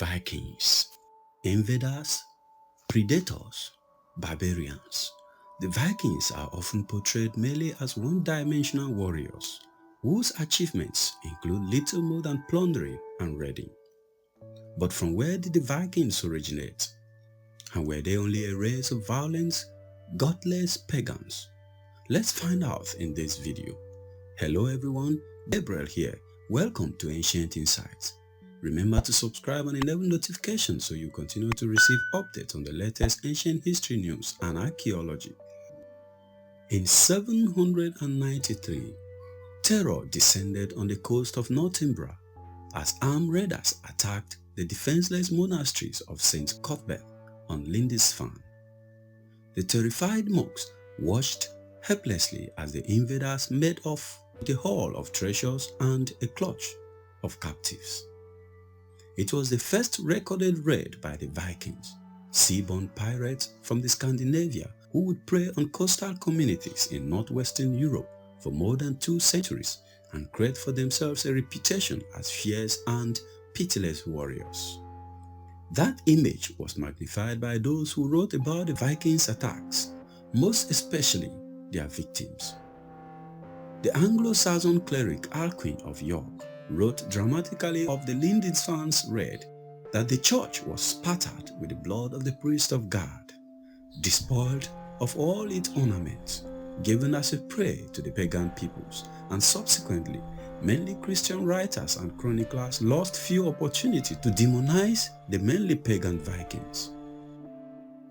Vikings, invaders, predators, barbarians. The Vikings are often portrayed merely as one-dimensional warriors whose achievements include little more than plundering and raiding. But from where did the Vikings originate? And were they only a race of violent, godless pagans? Let's find out in this video. Hello everyone, Gabriel here. Welcome to Ancient Insights. Remember to subscribe and enable notifications so you continue to receive updates on the latest ancient history news and archaeology. In 793, terror descended on the coast of Northumbria as armed raiders attacked the defenseless monasteries of St. Cuthbert on Lindisfarne. The terrified monks watched helplessly as the invaders made off with a haul of treasures and a clutch of captives. It was the first recorded raid by the Vikings, seaborne pirates from the Scandinavia who would prey on coastal communities in northwestern Europe for more than 2 centuries and create for themselves a reputation as fierce and pitiless warriors. That image was magnified by those who wrote about the Vikings' attacks, most especially their victims. The Anglo-Saxon cleric Alcuin of York wrote dramatically of the Lindisfarne's raid that the church was spattered with the blood of the priest of God, despoiled of all its ornaments, given as a prey to the pagan peoples, and subsequently mainly Christian writers and chroniclers lost few opportunity to demonize the mainly pagan Vikings.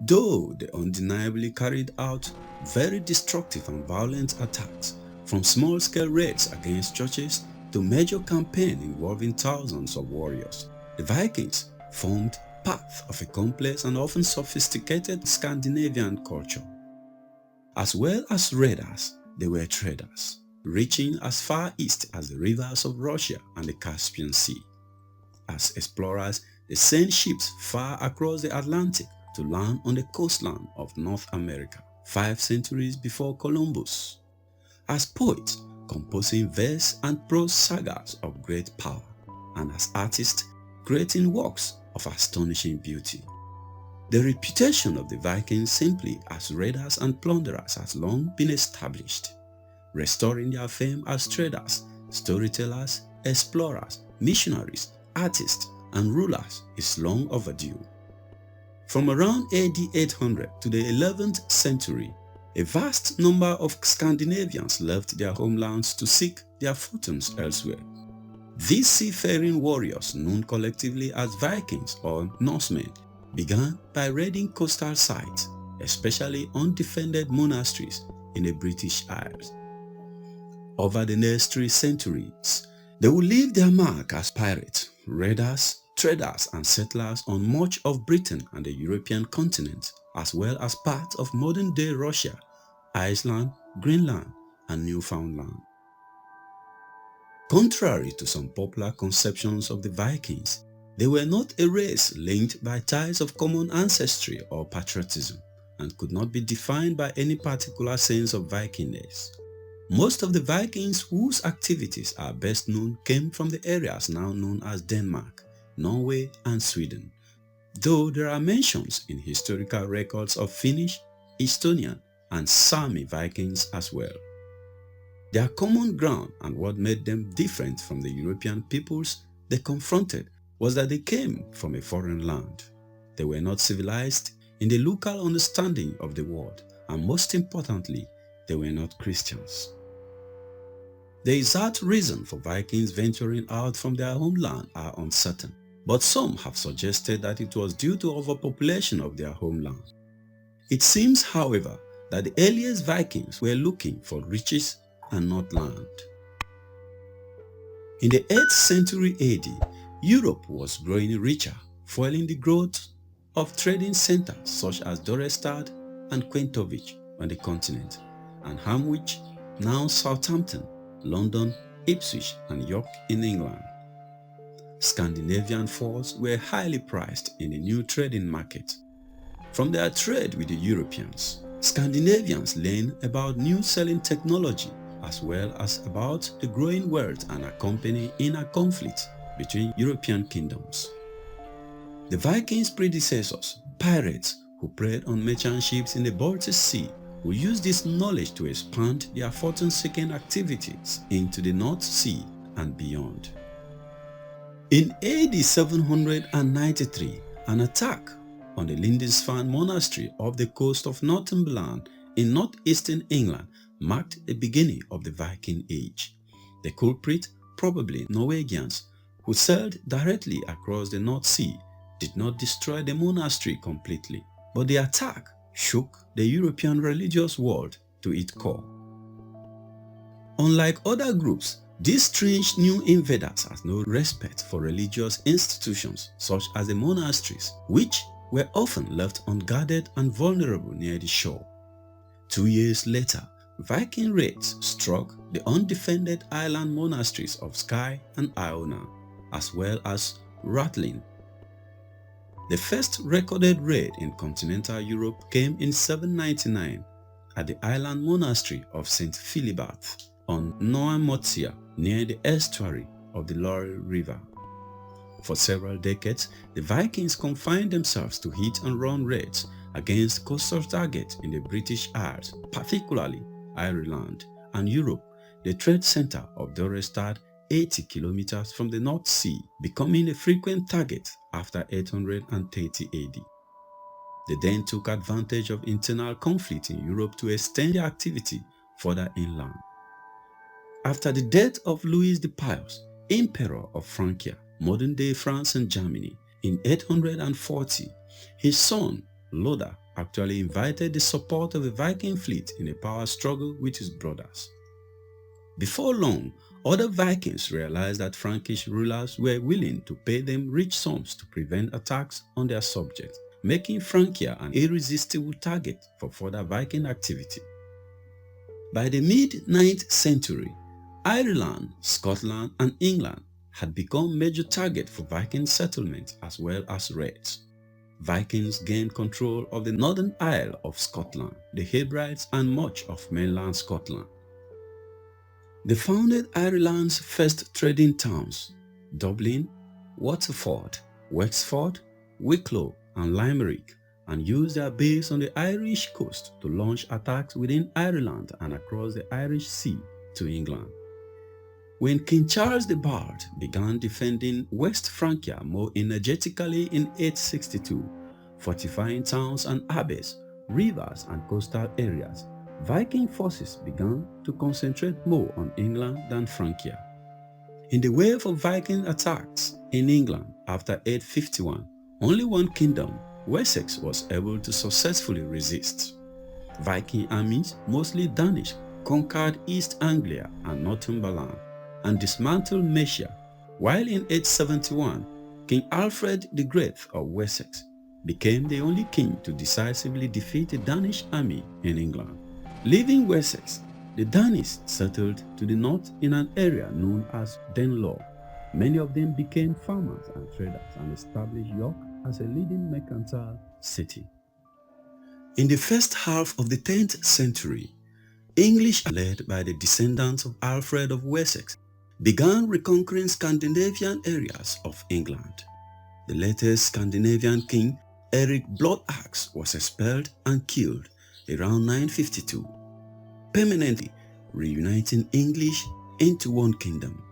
Though they undeniably carried out very destructive and violent attacks, from small-scale raids against churches to major campaigns involving thousands of warriors, the Vikings formed part of a complex and often sophisticated Scandinavian culture. As well as raiders, they were traders, reaching as far east as the rivers of Russia and the Caspian Sea. As explorers, they sent ships far across the Atlantic to land on the coastline of North America, 5 centuries before Columbus. As poets, composing verse and prose sagas of great power, and as artists, creating works of astonishing beauty. The reputation of the Vikings simply as raiders and plunderers has long been established. Restoring their fame as traders, storytellers, explorers, missionaries, artists, and rulers is long overdue. From around AD 800 to the 11th century, a vast number of Scandinavians left their homelands to seek their fortunes elsewhere. These seafaring warriors, known collectively as Vikings or Norsemen, began by raiding coastal sites, especially undefended monasteries in the British Isles. Over the next 3 centuries, they would leave their mark as pirates, raiders, traders, and settlers on much of Britain and the European continent, as well as parts of modern-day Russia, Iceland, Greenland, and Newfoundland. Contrary to some popular conceptions of the Vikings, they were not a race linked by ties of common ancestry or patriotism, and could not be defined by any particular sense of Vikingness. Most of the Vikings whose activities are best known came from the areas now known as Denmark, Norway, and Sweden, though there are mentions in historical records of Finnish, Estonian, and Sami Vikings as well. Their common ground and what made them different from the European peoples they confronted was that they came from a foreign land. They were not civilized in the local understanding of the word, and most importantly, they were not Christians. The exact reason for Vikings venturing out from their homeland are uncertain, but some have suggested that it was due to overpopulation of their homeland. It seems, however, that the earliest Vikings were looking for riches and not land. In the 8th century AD, Europe was growing richer, fueling the growth of trading centers such as Dorestad and Quentovich on the continent, and Hamwich, now Southampton, London, Ipswich, and York in England. Scandinavian forts were highly prized in the new trading market. From their trade with the Europeans, Scandinavians learned about new selling technology as well as about the growing wealth and accompanying inner conflict between European kingdoms. The Vikings' predecessors, pirates who preyed on merchant ships in the Baltic Sea, who used this knowledge to expand their fortune-seeking activities into the North Sea and beyond. In AD 793, an attack on the Lindisfarne monastery off the coast of Northumberland in northeastern England marked the beginning of the Viking Age. The culprit, probably Norwegians, who sailed directly across the North Sea, did not destroy the monastery completely, but the attack shook the European religious world to its core. Unlike other groups, these strange new invaders had no respect for religious institutions such as the monasteries, which were often left unguarded and vulnerable near the shore. 2 years later, Viking raids struck the undefended island monasteries of Skye and Iona, as well as Rathlin. The first recorded raid in continental Europe came in 799 at the island monastery of St. Philibert on Noirmoutier, near the estuary of the Loire River. For several decades, the Vikings confined themselves to hit-and-run raids against coastal targets in the British Isles, particularly Ireland and Europe, the trade center of Dorestad, 80 kilometers from the North Sea, becoming a frequent target after 830 AD. They then took advantage of internal conflict in Europe to extend their activity further inland. After the death of Louis the Pious, Emperor of Francia, modern-day France and Germany, in 840, his son, Lothar, actually invited the support of the Viking fleet in a power struggle with his brothers. Before long, other Vikings realized that Frankish rulers were willing to pay them rich sums to prevent attacks on their subjects, making Francia an irresistible target for further Viking activity. By the mid-9th century, Ireland, Scotland, and England had become major targets for Viking settlements as well as raids. Vikings gained control of the northern Isle of Scotland, the Hebrides, and much of mainland Scotland. They founded Ireland's first trading towns, Dublin, Waterford, Wexford, Wicklow, and Limerick, and used their base on the Irish coast to launch attacks within Ireland and across the Irish Sea to England. When King Charles the Bald began defending West Francia more energetically in 862, fortifying towns and abbeys, rivers, and coastal areas, Viking forces began to concentrate more on England than Francia. In the wave of Viking attacks in England after 851, only one kingdom, Wessex, was able to successfully resist. Viking armies, mostly Danish, conquered East Anglia and Northumberland and dismantled Mercia, while in 871, King Alfred the Great of Wessex became the only king to decisively defeat the Danish army in England. Leaving Wessex, the Danish settled to the north in an area known as Danelaw. Many of them became farmers and traders and established York as a leading mercantile city. In the first half of the 10th century, English, led by the descendants of Alfred of Wessex, began reconquering Scandinavian areas of England. The latest Scandinavian king, Eric Bloodaxe, was expelled and killed around 952, permanently reuniting English into one kingdom.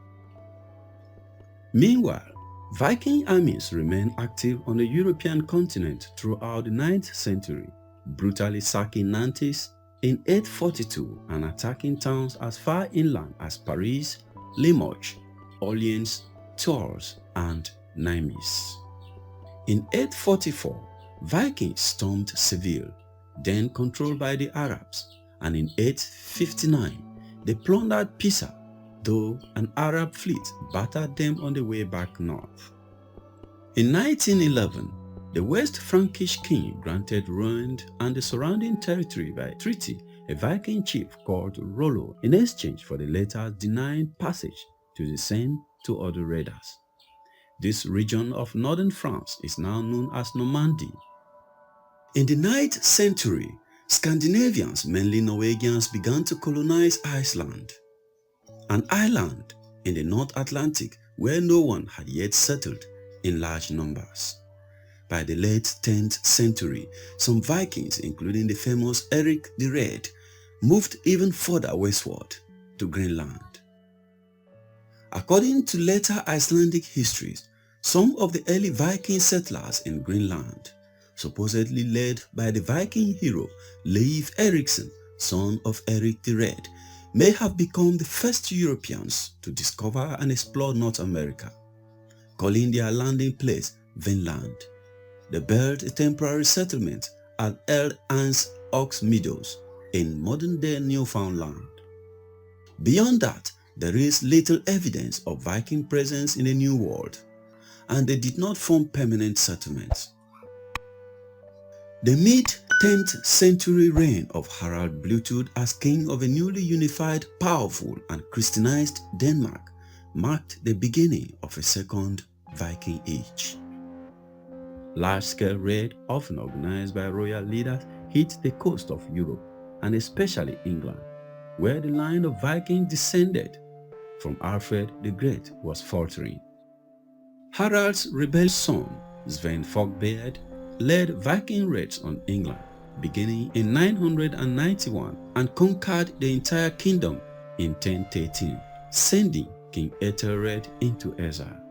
Meanwhile, Viking armies remained active on the European continent throughout the 9th century, brutally sacking Nantes in 842 and attacking towns as far inland as Paris, Limoges, Orleans, Tours, and Nimes. In 844, Vikings stormed Seville, then controlled by the Arabs, and in 859, they plundered Pisa, though an Arab fleet battered them on the way back north. In 1911, the West Frankish king granted Rouen and the surrounding territory by treaty a Viking chief called Rollo in exchange for the latter denying passage to the Seine to other raiders. This region of northern France is now known as Normandy. In the 9th century, Scandinavians, mainly Norwegians, began to colonize Iceland, an island in the North Atlantic where no one had yet settled in large numbers. By the late 10th century, some Vikings, including the famous Eric the Red, moved even further westward to Greenland. According to later Icelandic histories, some of the early Viking settlers in Greenland, supposedly led by the Viking hero Leif Erikson, son of Eric the Red, may have become the first Europeans to discover and explore North America, calling their landing place Vinland. They built a temporary settlement at Eld Ans Ox Meadows in modern-day Newfoundland. Beyond that, there is little evidence of Viking presence in the New World, and they did not form permanent settlements. The mid-10th century reign of Harald Bluetooth as king of a newly unified, powerful and Christianized Denmark marked the beginning of a second Viking Age. Large-scale raids, often organized by royal leaders, hit the coast of Europe and especially England, where the line of Vikings descended from Alfred the Great was faltering. Harald's rebellious son, Sven Fogbeard, led Viking raids on England beginning in 991 and conquered the entire kingdom in 1013, sending King Ethelred into exile.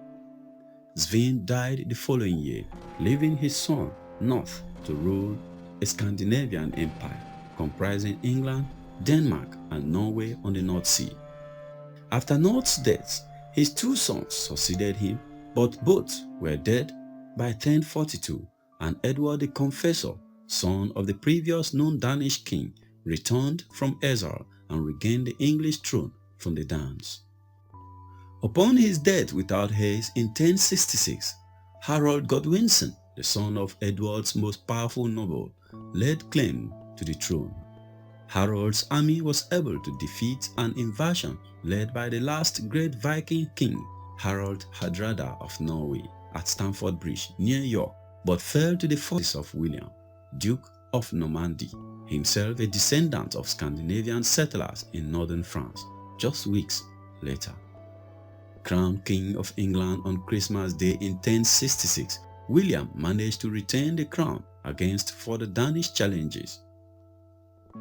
Sven died the following year, leaving his son North to rule a Scandinavian empire comprising England, Denmark and Norway on the North Sea. After North's death, his two sons succeeded him, but both were dead by 1042, and Edward the Confessor, son of the previous known Danish king, returned from exile and regained the English throne from the Danes. Upon his death without heirs in 1066, Harold Godwinson, the son of Edward's most powerful noble, laid claim to the throne. Harold's army was able to defeat an invasion led by the last great Viking king, Harald Hardrada of Norway, at Stamford Bridge near York, but fell to the forces of William, Duke of Normandy, himself a descendant of Scandinavian settlers in northern France, just weeks later. Crowned King of England on Christmas Day in 1066, William managed to retain the crown against further Danish challenges.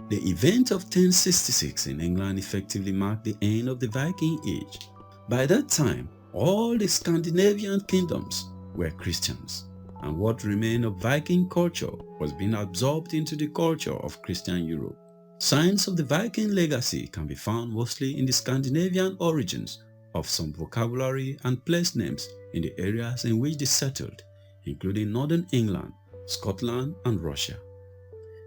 The event of 1066 in England effectively marked the end of the Viking Age. By that time, all the Scandinavian kingdoms were Christians, and what remained of Viking culture was being absorbed into the culture of Christian Europe. Signs of the Viking legacy can be found mostly in the Scandinavian origins of some vocabulary and place names in the areas in which they settled, including northern England, Scotland, and Russia.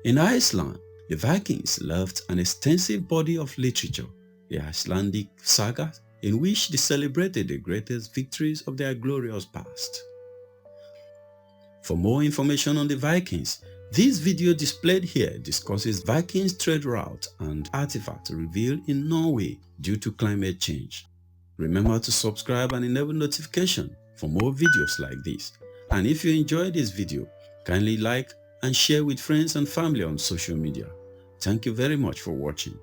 In Iceland, the Vikings left an extensive body of literature, the Icelandic sagas, in which they celebrated the greatest victories of their glorious past. For more information on the Vikings, this video displayed here discusses Vikings' trade route and artifacts revealed in Norway due to climate change. Remember to subscribe and enable notification for more videos like this. And if you enjoyed this video, kindly like and share with friends and family on social media. Thank you very much for watching.